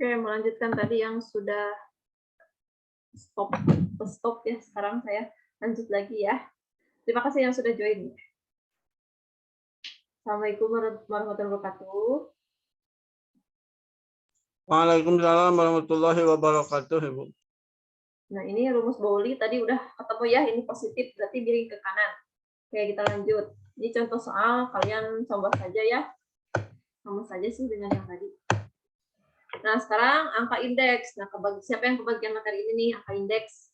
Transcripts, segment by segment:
Oke, melanjutkan tadi yang sudah stop ya. Sekarang saya lanjut lagi ya. Terima kasih yang sudah join. Assalamualaikum warahmatullahi wabarakatuh. Waalaikumsalam warahmatullahi wabarakatuh, Ibu. Nah, ini rumus Pauli tadi udah ketemu ya, ini positif, berarti miring ke kanan. Oke, kita lanjut. Ini contoh soal, kalian coba saja ya. Sama saja sih dengan yang tadi. Nah, sekarang angka indeks. Nah, siapa yang kebagian materi ini nih, angka indeks?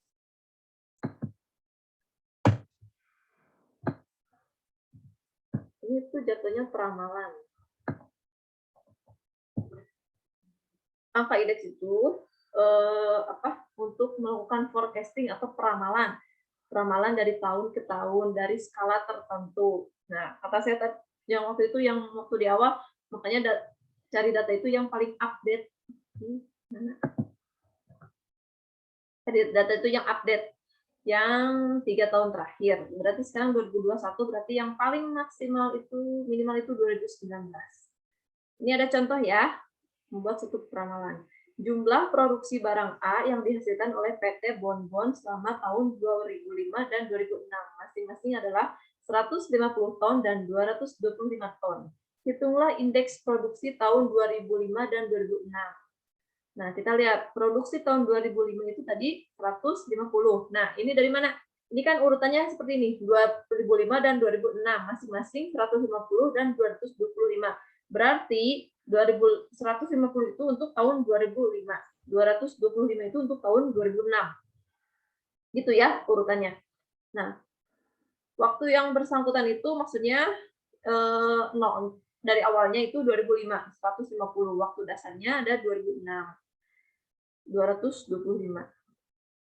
Ini tuh jatuhnya peramalan. Angka indeks itu untuk melakukan forecasting atau peramalan dari tahun ke tahun dari skala tertentu. Nah, kata saya yang waktu itu yang waktu di awal, makanya cari data itu yang paling update. Data itu yang update yang 3 tahun terakhir. Berarti sekarang 2021, berarti yang paling maksimal itu minimal itu 2019. Ini ada contoh ya, membuat suatu peramalan. Jumlah produksi barang A yang dihasilkan oleh PT Bonbon selama tahun 2005 dan 2006 masing-masing adalah 150 ton dan 225 ton. Hitunglah indeks produksi tahun 2005 dan 2006. Nah, kita lihat produksi tahun 2005 itu tadi 150. Nah, ini dari mana? Ini kan urutannya seperti ini, 2005 dan 2006 masing-masing 150 dan 225. Berarti 150 itu untuk tahun 2005, 225 itu untuk tahun 2006. Gitu ya urutannya. Nah, waktu yang bersangkutan itu maksudnya dari awalnya itu 2005, 150. Waktu dasarnya ada 2006, 225.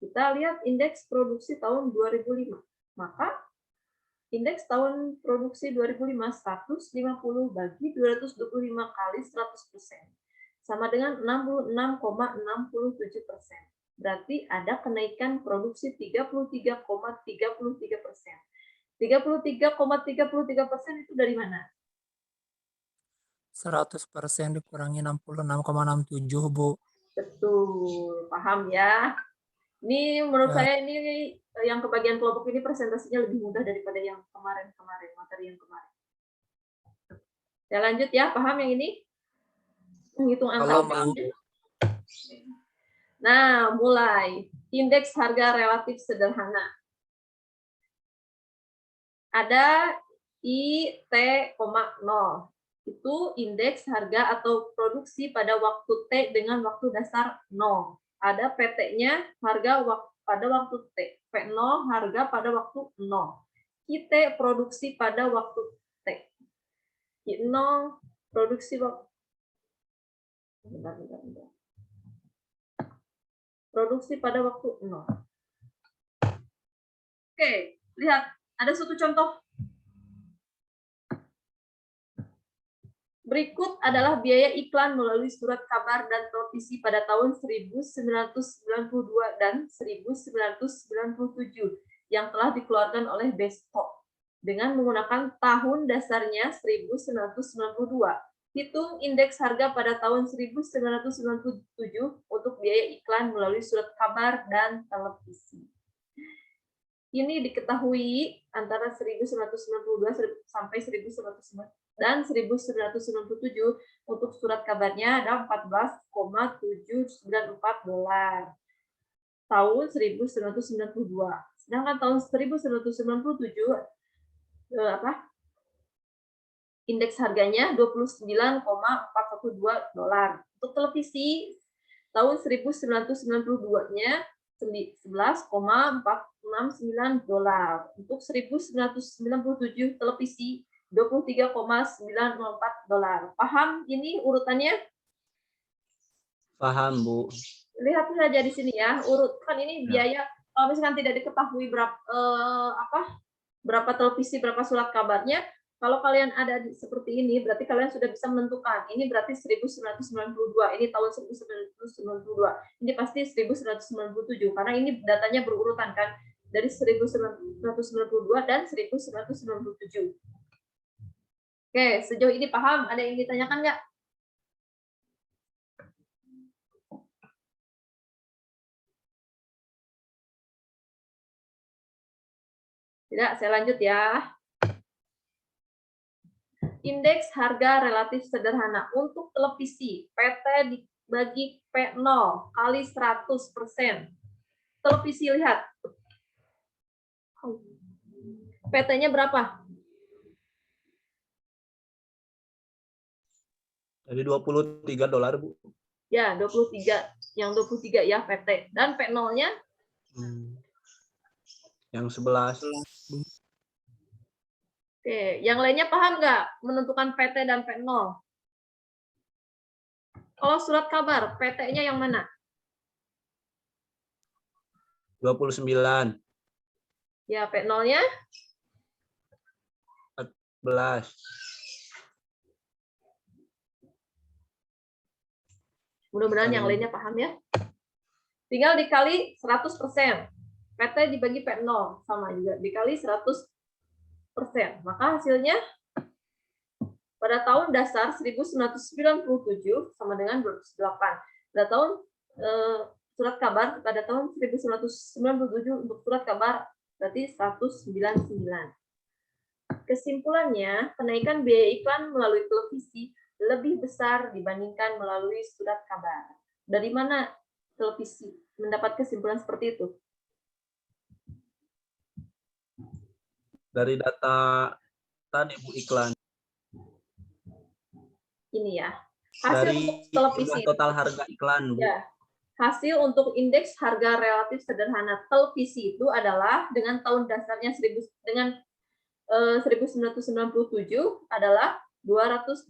Kita lihat indeks produksi tahun 2005. Maka indeks tahun produksi 2005 150 bagi 225 kali 100% sama dengan 66,67%. Berarti ada kenaikan produksi 33,33%. 33,33% itu dari mana? 100% dikurangi 66,67, Bu. Betul, paham ya. Ini menurut saya ini yang kebagian kelompok ini presentasinya lebih mudah daripada yang kemarin-kemarin, materi yang kemarin. Saya lanjut ya, paham yang ini? Menghitung angka. Nah, mulai. Indeks harga relatif sederhana. Ada IT,0. Itu indeks harga atau produksi pada waktu T dengan waktu dasar 0. Ada PT-nya harga pada waktu T. P0 harga pada waktu 0. QT produksi pada waktu T. I0 produksi waktu produksi pada waktu 0. Oke, lihat. Ada satu contoh. Berikut adalah biaya iklan melalui surat kabar dan televisi pada tahun 1992 dan 1997 yang telah dikeluarkan oleh Bestop dengan menggunakan tahun dasarnya 1992. Hitung indeks harga pada tahun 1997 untuk biaya iklan melalui surat kabar dan televisi. Ini diketahui antara 1992 sampai 1990 dan 1997 untuk surat kabarnya ada $14,794 tahun 1992. Sedangkan tahun 1997 indeks harganya $29,412. Untuk televisi tahun 1992-nya $11,469. Untuk 1997 televisi $23,904. Paham ini urutannya? Paham, Bu. Lihat saja di sini ya, urutkan ini biaya. Kalau misalkan tidak diketahui berapa televisi, berapa surat kabarnya, kalau kalian ada seperti ini, berarti kalian sudah bisa menentukan. Ini berarti 1992, ini tahun 1992. Ini pasti 1997, karena ini datanya berurutan kan, dari 1992 dan 1997. Oke, sejauh ini paham? Ada yang ditanyakan nggak? Tidak, saya lanjut ya. Indeks harga relatif sederhana untuk televisi PT dibagi P0 kali 100%. Televisi lihat. PT-nya berapa? Jadi $23, Bu. Ya, 23. Yang 23 ya PT. Dan P0-nya? Yang 11. Oke, yang lainnya paham nggak menentukan PT dan P0? Kalau surat kabar, PT-nya yang mana? 29. Ya, P0-nya? 14. Mudah-mudahan yang lainnya paham ya. Tinggal dikali 100%. PT dibagi P0 sama juga dikali 100%. Maka hasilnya pada tahun dasar 1997 sama dengan 208. Pada tahun surat kabar pada tahun 1997 untuk surat kabar berarti 199. Kesimpulannya, kenaikan biaya iklan melalui televisi lebih besar dibandingkan melalui surat kabar. Dari mana televisi mendapat kesimpulan seperti itu? Dari data tadi, Bu, iklan. Ini ya. Hasil Dari untuk televisi total harga iklan, Bu. Ya. Hasil untuk indeks harga relatif sederhana televisi itu adalah dengan tahun dasarnya 1997 adalah 208.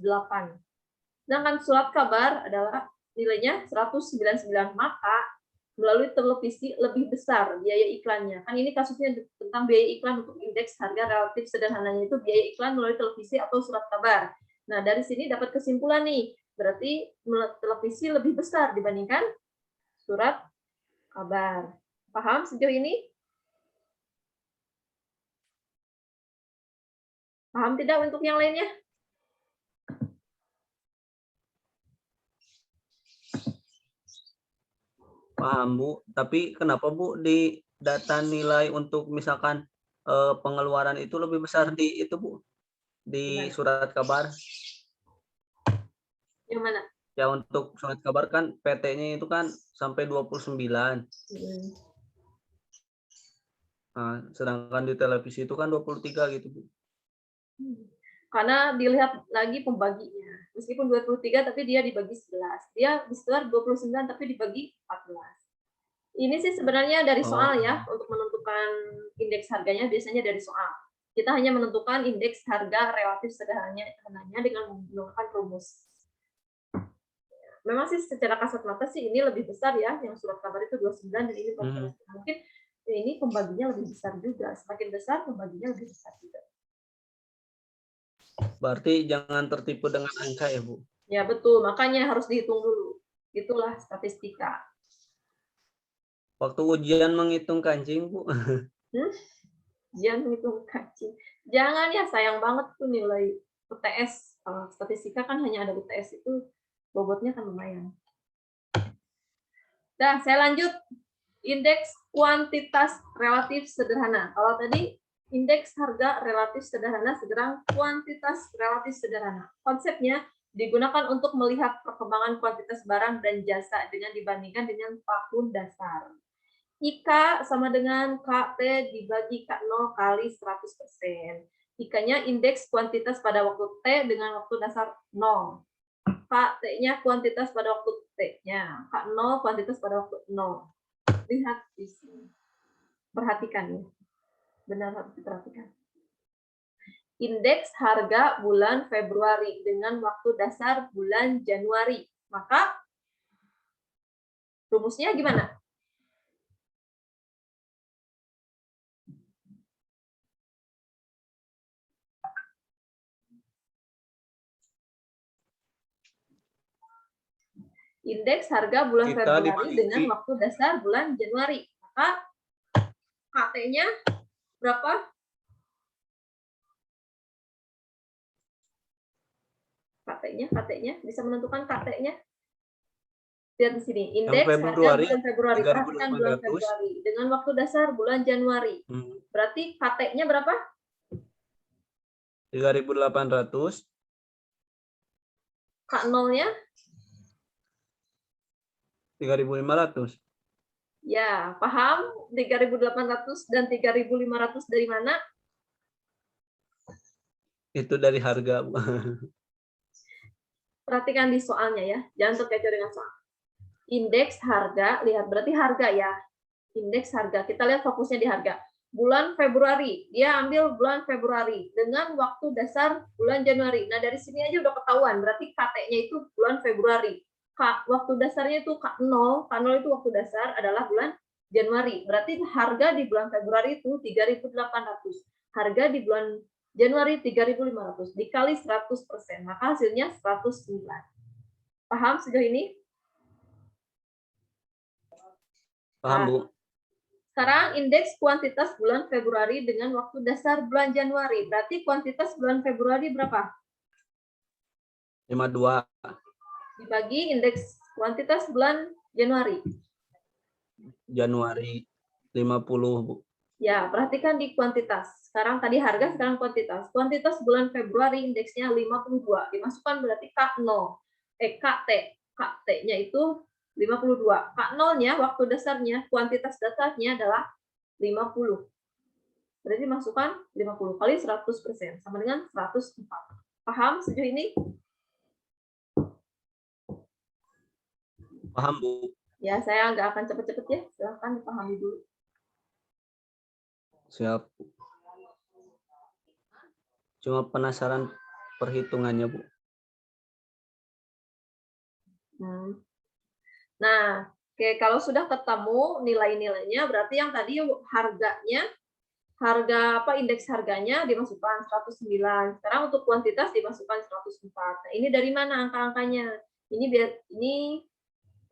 Sedangkan surat kabar adalah nilainya 199, maka melalui televisi lebih besar biaya iklannya. Kan ini kasusnya tentang biaya iklan untuk indeks harga relatif sederhananya itu biaya iklan melalui televisi atau surat kabar. Nah, dari sini dapat kesimpulan nih, berarti televisi lebih besar dibandingkan surat kabar. Paham sejauh ini? Paham tidak untuk yang lainnya? Paham, Bu. Tapi kenapa, Bu, di data nilai untuk misalkan pengeluaran itu lebih besar di itu, Bu? Di surat kabar? Yang mana? Ya, untuk surat kabar kan PT-nya itu kan sampai 29. Nah, sedangkan di televisi itu kan 23 gitu, Bu. Karena dilihat lagi pembaginya. Meskipun 23 tapi dia dibagi 11. Dia di sekitar 29 tapi dibagi 14. Ini sih sebenarnya dari soal ya, untuk menentukan indeks harganya biasanya dari soal. Kita hanya menentukan indeks harga relatif sederhananya dengan menggunakan rumus. Memang sih secara kasat mata sih ini lebih besar ya, yang surat kabar itu 29 dan ini 14. Mungkin ini pembaginya lebih besar juga. Semakin besar pembaginya lebih besar juga. Berarti jangan tertipu dengan angka ya, Bu? Ya betul, makanya harus dihitung dulu. Itulah statistika. Waktu ujian menghitung kancing, Bu. Ujian menghitung kancing. Jangan ya, sayang banget tuh nilai UTS. Statistika kan hanya ada UTS itu, bobotnya kan lumayan. Dah, saya lanjut. Indeks kuantitas relatif sederhana. Kalau tadi indeks harga relatif sederhana, sekarang kuantitas relatif sederhana. Konsepnya digunakan untuk melihat perkembangan kuantitas barang dan jasa dengan dibandingkan dengan tahun dasar. IK sama dengan KT dibagi K0 kali 100%. IK-nya indeks kuantitas pada waktu T dengan waktu dasar 0. KT-nya kuantitas pada waktu T-nya. K0 kuantitas pada waktu 0. Lihat di sini. Perhatikan ya. Benar harus diperhatikan. Indeks harga bulan Februari dengan waktu dasar bulan Januari. Maka rumusnya gimana? Indeks harga bulan Februari dengan waktu dasar bulan Januari. Maka KT-nya berapa? KT-nya bisa menentukan KT-nya. Lihat di sini, indeks harga Februari, bulan Februari. Perhatikan bulan 3.800. Februari. Dengan waktu dasar bulan Januari. Berarti KT-nya berapa? 3.800. K0-nya? 3.500. Ya, paham? 3.800 dan 3.500 dari mana? Itu dari harga. Perhatikan di soalnya ya. Jangan terkecoh dengan soal. Indeks harga, lihat berarti harga ya. Indeks harga, kita lihat fokusnya di harga. Bulan Februari, dia ambil bulan Februari dengan waktu dasar bulan Januari. Nah, dari sini aja udah ketahuan, berarti KT-nya itu bulan Februari. Waktu dasarnya itu K0, K0 itu waktu dasar adalah bulan Januari. Berarti harga di bulan Februari itu 3.800. Harga di bulan Januari 3.500 dikali 100%, maka hasilnya 109. Paham sejauh ini? Paham, Bu? Sekarang indeks kuantitas bulan Februari dengan waktu dasar bulan Januari. Berarti kuantitas bulan Februari berapa? 52. Dibagi indeks kuantitas bulan Januari. Januari 50, Bu. Ya, perhatikan di kuantitas. Sekarang tadi harga, sekarang kuantitas. Kuantitas bulan Februari indeksnya 52. Dimasukkan berarti K0. KT. KT-nya itu 52. K0-nya, waktu dasarnya, kuantitas dasarnya adalah 50. Berarti masukkan 50 kali 100%, sama dengan 104. Paham sejauh ini? Paham, Bu. Ya, saya nggak akan cepet-cepet ya. Silahkan dipahami dulu. Siap. Cuma penasaran perhitungannya, Bu. Nah, oke, kalau sudah ketemu nilai-nilainya, berarti yang tadi harganya, harga apa indeks harganya dimasukkan 109. Sekarang untuk kuantitas dimasukkan 104. Nah, ini dari mana angka-angkanya? Ini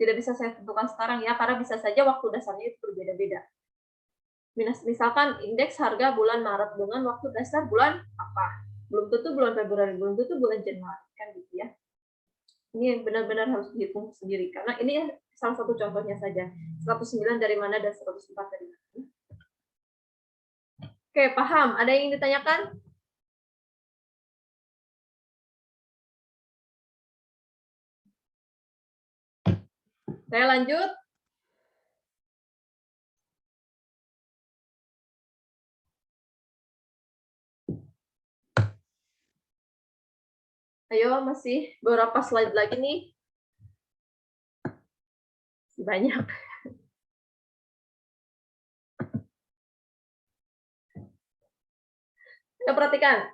tidak bisa saya tentukan sekarang ya, karena bisa saja waktu dasarnya itu berbeda-beda. Misalkan indeks harga bulan Maret dengan waktu dasar bulan apa? Belum tentu bulan Februari, belum tentu bulan Januari, kan gitu ya. Ini benar-benar harus dihitung sendiri, karena ini salah satu contohnya saja. 109 dari mana dan 104 dari mana. Oke, paham? Ada yang ingin ditanyakan? Saya lanjut. Ayo, masih beberapa slide lagi nih. Banyak. Kita perhatikan.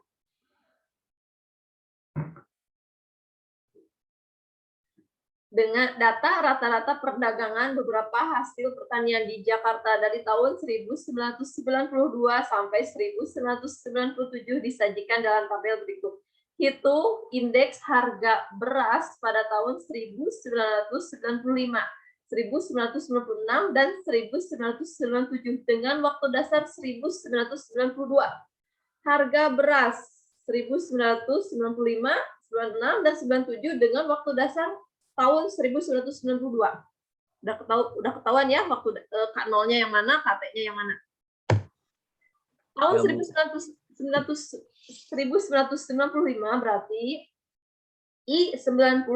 Dengan data rata-rata perdagangan beberapa hasil pertanian di Jakarta dari tahun 1992 sampai 1997 disajikan dalam tabel berikut. Hitung indeks harga beras pada tahun 1995, 1996, dan 1997 dengan waktu dasar 1992. Harga beras 1995, 96, dan 97 dengan waktu dasar tahun 1992. Udah ketahuan ya waktu K0-nya yang mana, KT-nya yang mana. Tahun 1995 berarti I95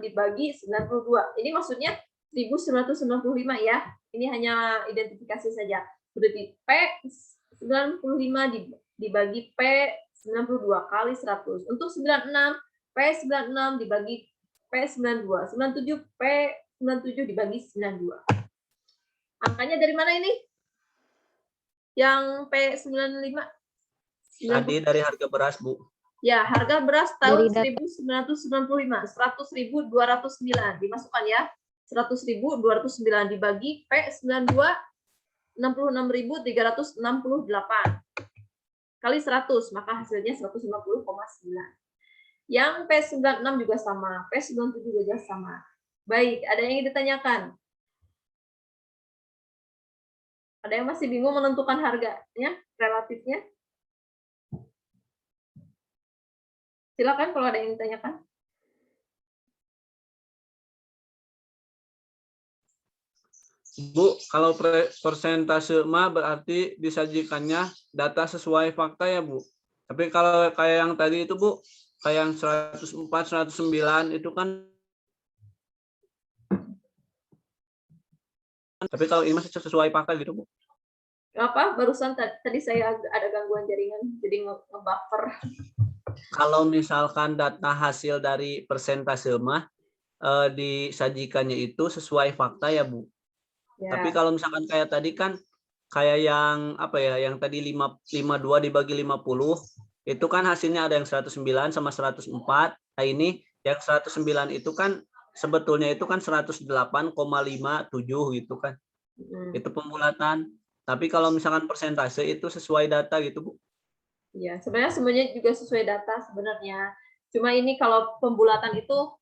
dibagi 92. Ini maksudnya 1995 ya. Ini hanya identifikasi saja. Berarti P95 dibagi P92 kali 100. Untuk 96, P96 dibagi P92. 97, P97 dibagi 92. Angkanya dari mana ini? Yang P95? Tadi dari harga beras, Bu. Ya, harga beras tahun 1995, 100.209. Dimasukkan ya. 100.209 dibagi P92, 66.368. Kali 100, maka hasilnya 150,9. Yang P96 juga sama, P97 juga sama. Baik, ada yang ingin ditanyakan? Ada yang masih bingung menentukan harganya, relatifnya? Silakan kalau ada yang ditanyakan. Bu, kalau persentase mah berarti disajikannya data sesuai fakta ya, Bu. Tapi kalau kayak yang tadi itu, Bu, kayak yang 104, 109 itu kan, tapi kalau ini masih sesuai fakta gitu, Bu. Apa? Barusan tadi saya ada gangguan jaringan, jadi ngebuffer. Kalau misalkan data hasil dari persentase mah disajikannya itu sesuai fakta ya, Bu. Ya. Tapi kalau misalkan kayak tadi kan kayak yang apa ya, yang tadi 52 dibagi 50 itu kan hasilnya ada yang 109 sama 104. Nah, ini yang 109 itu kan sebetulnya itu kan 108,57 gitu kan. Itu pembulatan. Tapi kalau misalkan persentase itu sesuai data gitu, Bu. Ya, sebenarnya semuanya juga sesuai data sebenarnya. Cuma ini kalau pembulatan itu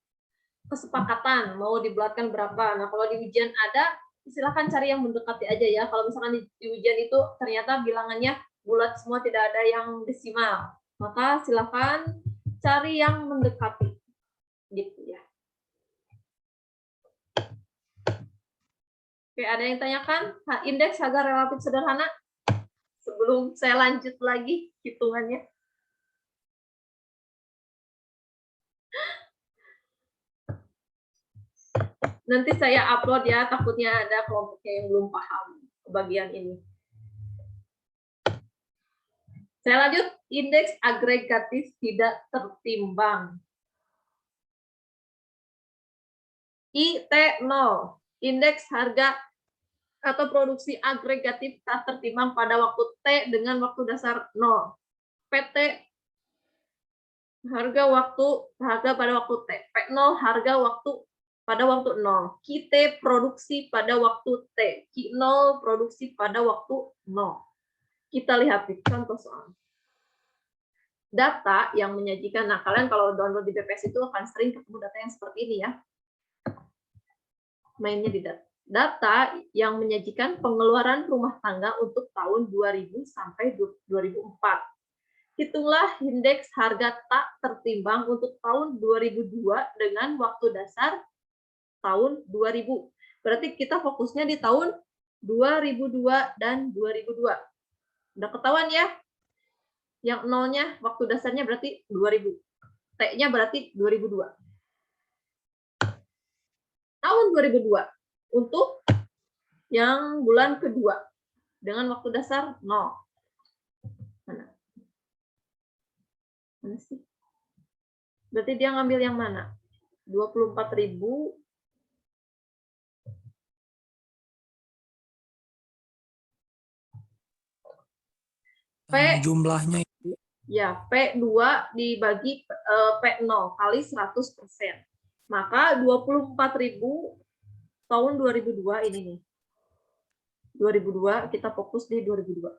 kesepakatan mau dibulatkan berapa. Nah, kalau di ujian ada, silakan cari yang mendekati aja ya. Kalau misalkan di ujian itu ternyata bilangannya bulat semua, tidak ada yang desimal, maka silakan cari yang mendekati. Gitu ya. Oke, ada yang tanyakan? Indeks harga relatif sederhana? Sebelum saya lanjut lagi hitungannya. Nanti saya upload ya, takutnya ada kelompoknya yang belum paham bagian ini. Saya lanjut, indeks agregatif tidak tertimbang. IT0, indeks harga atau produksi agregatif tak tertimbang pada waktu T dengan waktu dasar 0. PT harga pada waktu T. P0 harga waktu pada waktu 0. QT produksi pada waktu T. Q0 produksi pada waktu 0. Kita lihat di contoh soal. Data yang menyajikan, nah kalian kalau download di BPS itu akan sering ketemu data yang seperti ini ya. Mainnya di data. Data yang menyajikan pengeluaran rumah tangga untuk tahun 2000 sampai 2004. Hitunglah indeks harga tak tertimbang untuk tahun 2002 dengan waktu dasar tahun 2000. Berarti kita fokusnya di tahun 2002 dan 2002. Udah ketahuan ya? Yang nolnya waktu dasarnya berarti 2000. T-nya berarti 2002. Tahun 2002 untuk yang bulan kedua dengan waktu dasar 0. Mana sih? Berarti dia ngambil yang mana? 24.000 jumlahnya itu ya, P2 dibagi P0 kali 100%. Maka 24.000 tahun 2002 ini nih. 2002 kita fokus di 2002.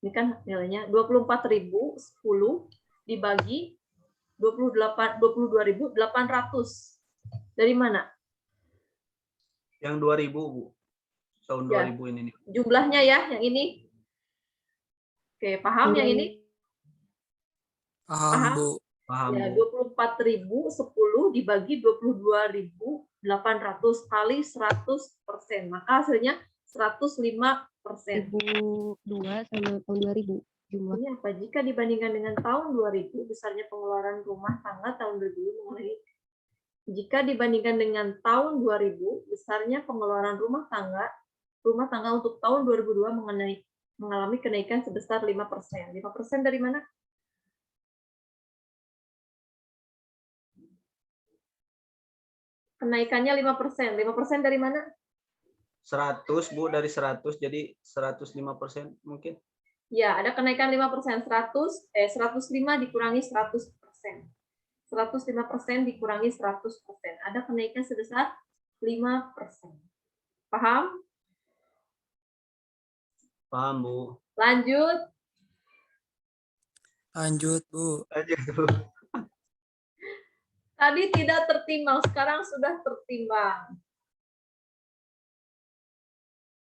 Ini kan nilainya 24.010 dibagi 22.800. Dari mana? Yang 2000, Bu. Tahun Ya. 2000 ini nih. Jumlahnya ya, yang ini. Oke, paham yang ini? paham, Bu. Paham, Ya, Bu. 24.010 dibagi 22.800 kali 100%. Maka hasilnya 105%. 2002 sama tahun 2000 jumlah. Ini apa? Jika dibandingkan dengan tahun 2000, besarnya pengeluaran rumah tangga tahun 2000 mengenai jika dibandingkan dengan tahun 2000, besarnya pengeluaran rumah tangga untuk tahun 2002 mengalami kenaikan sebesar 5%. 5% dari mana? Kenaikannya 5%. 5% dari mana? 100, Bu, dari 100 jadi 105% mungkin. Ya, ada kenaikan 5%. 105 dikurangi 100%. 105% dikurangi 100%. Ada kenaikan sebesar 5%. Paham? Paham, Bu. Lanjut. Lanjut, Bu. Lanjut, Bu. Tadi tidak tertimbang, sekarang sudah tertimbang.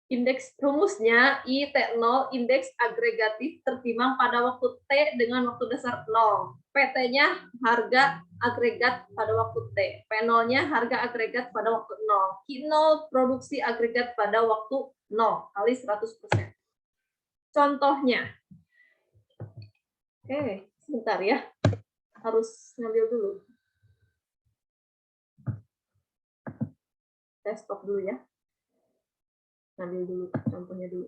Indeks rumusnya I-T0 indeks agregatif tertimbang pada waktu T dengan waktu dasar 0. PT-nya harga agregat pada waktu T. P0-nya harga agregat pada waktu 0. Q0 produksi agregat pada waktu 0 kali 100%. Contohnya. Oke, sebentar ya. Harus ngambil dulu. Saya stop dulu ya. Ngambil dulu contohnya dulu.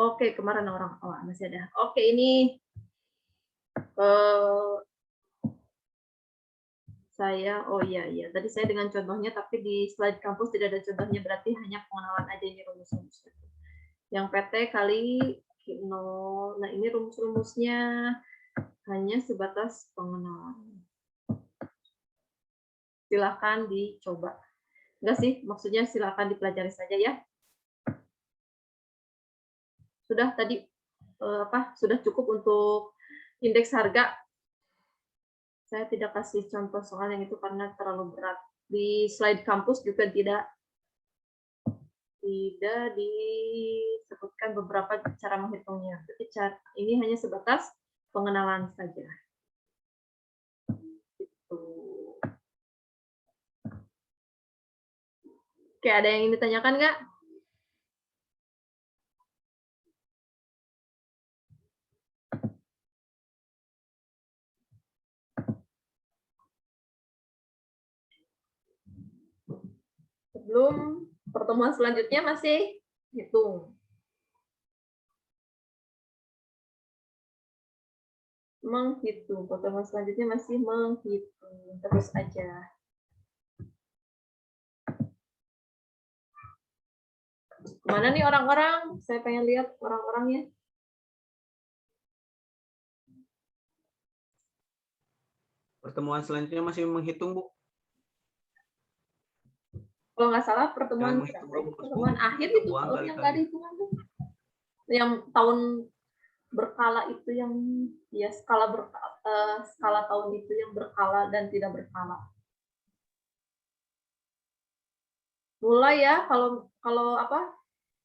Oke, kemarin orang masih ada. Oke, ini saya tadi saya dengan contohnya, tapi di slide kampus tidak ada contohnya, berarti hanya pengenalan aja ini rumus-rumusnya. Yang PT kali Q0. Nah, ini rumus-rumusnya hanya sebatas pengenalan. Silakan dicoba. Enggak sih, maksudnya silakan dipelajari saja ya. Sudah tadi sudah cukup untuk indeks harga. Saya tidak kasih contoh soal yang itu karena terlalu berat. Di slide kampus juga tidak disebutkan beberapa cara menghitungnya. Tapi ini hanya sebatas pengenalan saja. Gitu. Oke, ada yang ingin ditanyakan nggak? Sebelum pertemuan selanjutnya masih hitung. Menghitung. Pertemuan selanjutnya masih menghitung. Terus aja. Kemana nih orang-orang? Saya pengen lihat orang-orangnya. Pertemuan selanjutnya masih menghitung, Bu. Kalau nggak salah pertemuan akhir itu tahun yang nggak dihitungan tuh. Yang tahun berkala itu yang ya skala tahun itu yang berkala dan tidak berkala. Mulai ya, kalau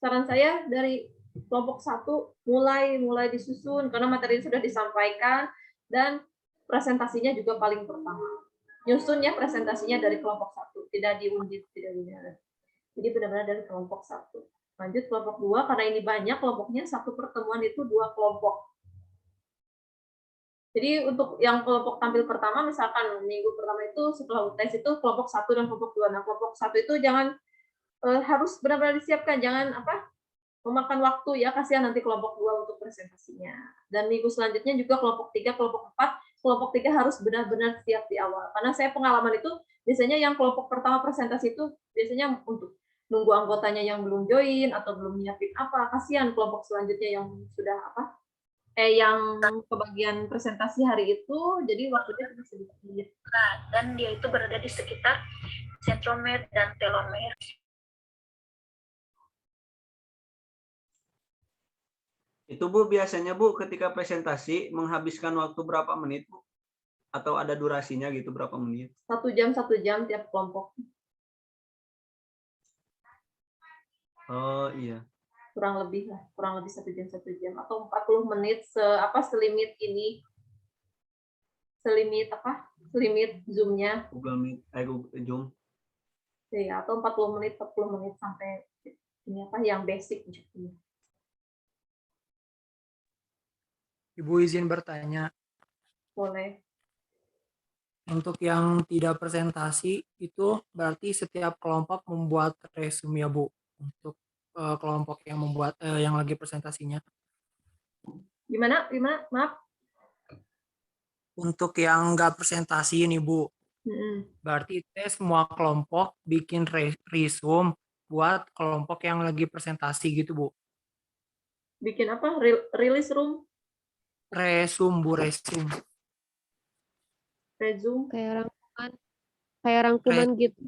saran saya dari kelompok 1 mulai disusun karena materi sudah disampaikan dan presentasinya juga paling pertama. Nyusun ya presentasinya dari kelompok 1, tidak diundip, tidak diundip. Jadi benar-benar dari kelompok 1. Lanjut kelompok 2 karena ini banyak kelompoknya, satu pertemuan itu 2 kelompok. Jadi untuk yang kelompok tampil pertama misalkan minggu pertama itu setelah UTS itu kelompok 1 dan kelompok 2. Nah, kelompok 1 itu jangan harus benar-benar disiapkan, jangan memakan waktu ya, kasihan nanti kelompok 2 untuk presentasinya. Dan minggu selanjutnya juga kelompok 3, kelompok 4, kelompok 3 harus benar-benar siap di awal. Karena saya pengalaman itu biasanya yang kelompok pertama presentasi itu biasanya untuk nunggu anggotanya yang belum join atau belum nyiapin apa, kasihan kelompok selanjutnya yang sudah yang kebagian presentasi hari itu, jadi waktunya sedikit. Dan dia itu berada di sekitar sentromer dan telomer. Itu Bu, biasanya Bu ketika presentasi menghabiskan waktu berapa menit Bu? Atau ada durasinya gitu berapa menit? 1 jam tiap kelompok. Oh iya. Kurang lebih 1 jam atau 40 menit selimit ini. Selimit Zoom-nya. Google Meet, Zoom. ya, atau 40 menit, 40 menit sampai ini apa yang basic gitu. Ibu izin bertanya, Boleh. untuk yang tidak presentasi itu berarti setiap kelompok membuat resume ya Bu, untuk kelompok yang membuat yang lagi presentasinya. Gimana? Maaf. Untuk yang nggak presentasi ini Bu, berarti semua kelompok bikin resume buat kelompok yang lagi presentasi gitu Bu. Bikin apa? Release room, Resume Bu, resume. resume. Kayak rangkuman gitu.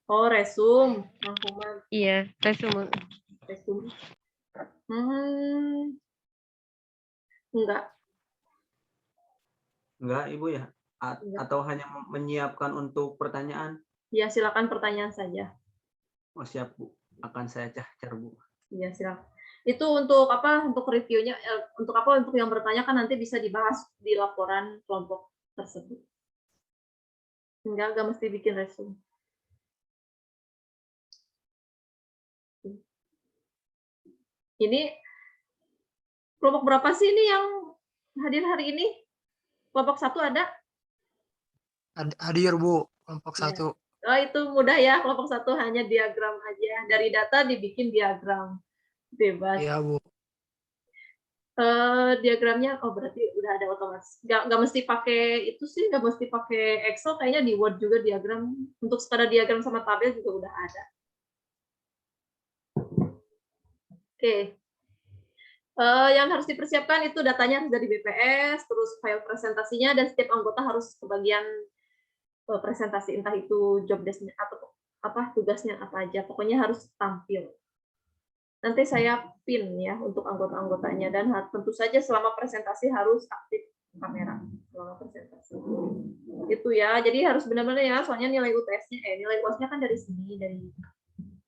Oh, resume, rangkuman, Iya, resume. resume. Enggak. Enggak, Ibu ya? Enggak. Atau hanya menyiapkan untuk pertanyaan? Ya, silakan pertanyaan saja. Oh, siap, Bu. Akan saya cari, Bu. Ya, silakan. Itu untuk apa? Untuk reviewnya, untuk apa? Untuk yang bertanya kan nanti bisa dibahas di laporan kelompok tersebut. Enggak mesti bikin resume. Ini kelompok berapa sih ini yang hadir hari ini? Kelompok 1 ada? Hadir Bu, kelompok Ya. 1. Oh, itu mudah ya. Kelompok 1 hanya diagram aja. Dari data dibikin diagram. Bebas. Iya Bu. Diagramnya, oh berarti udah ada otomatis. Nggak mesti pakai itu sih, nggak mesti pakai Excel. Kayaknya di Word juga diagram. Untuk sekadar diagram sama tabel juga udah ada. Oke. Yang harus dipersiapkan itu datanya harus dari BPS, terus file presentasinya, dan setiap anggota harus kebagian presentasi, entah itu job desk-nya atau apa tugasnya apa aja, pokoknya harus tampil. Nanti saya pin ya untuk anggota-anggotanya, dan tentu saja selama presentasi harus aktif kamera selama presentasi. Itu ya, jadi harus benar-benar ya, soalnya nilai UTS-nya nilai UAS-nya kan dari sini, dari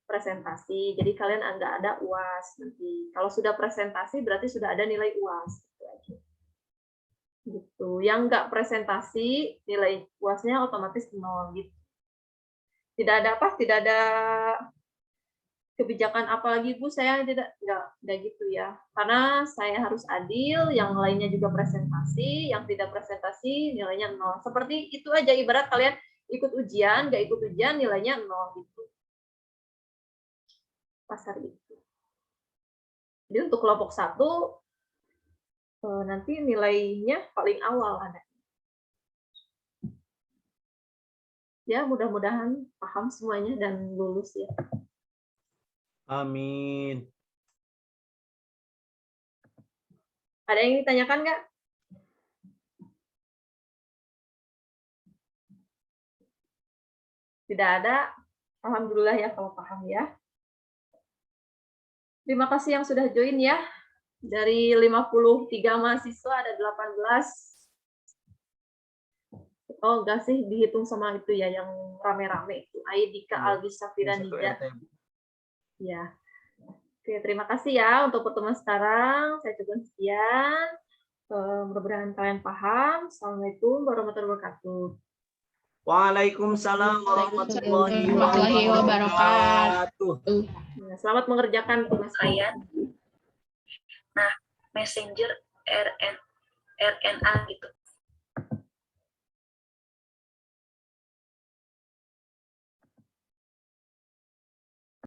presentasi. Jadi kalian nggak ada UAS nanti. Kalau sudah presentasi berarti sudah ada nilai UAS. Gitu aja. Gitu. Yang nggak presentasi nilai UAS-nya otomatis 0 gitu. Tidak ada apa? Tidak ada kebijakan apa lagi Bu? Saya nggak gitu ya. Karena saya harus adil, yang lainnya juga presentasi, yang tidak presentasi nilainya 0. Seperti itu aja, ibarat kalian ikut ujian, nggak ikut ujian nilainya 0 gitu. Pasar itu. Jadi untuk kelompok 1 nanti nilainya paling awal ada. Ya, mudah-mudahan paham semuanya dan lulus ya. Amin. Ada yang ditanyakan nggak? Tidak ada. Alhamdulillah ya kalau paham ya. Terima kasih yang sudah join ya. Dari 53 mahasiswa ada 18. Oh enggak sih, dihitung sama itu ya yang rame-rame itu. Aidika, Aldi, Safira, Nida. Ya. Oke, terima kasih ya untuk pertemuan sekarang. Saya coba sekian. Mudah-mudahan kalian paham. Assalamualaikum warahmatullahi wabarakatuh. Waalaikumsalam warahmatullahi wabarakatuh. Selamat mengerjakan tugas kalian. Nah, Messenger RNA gitu.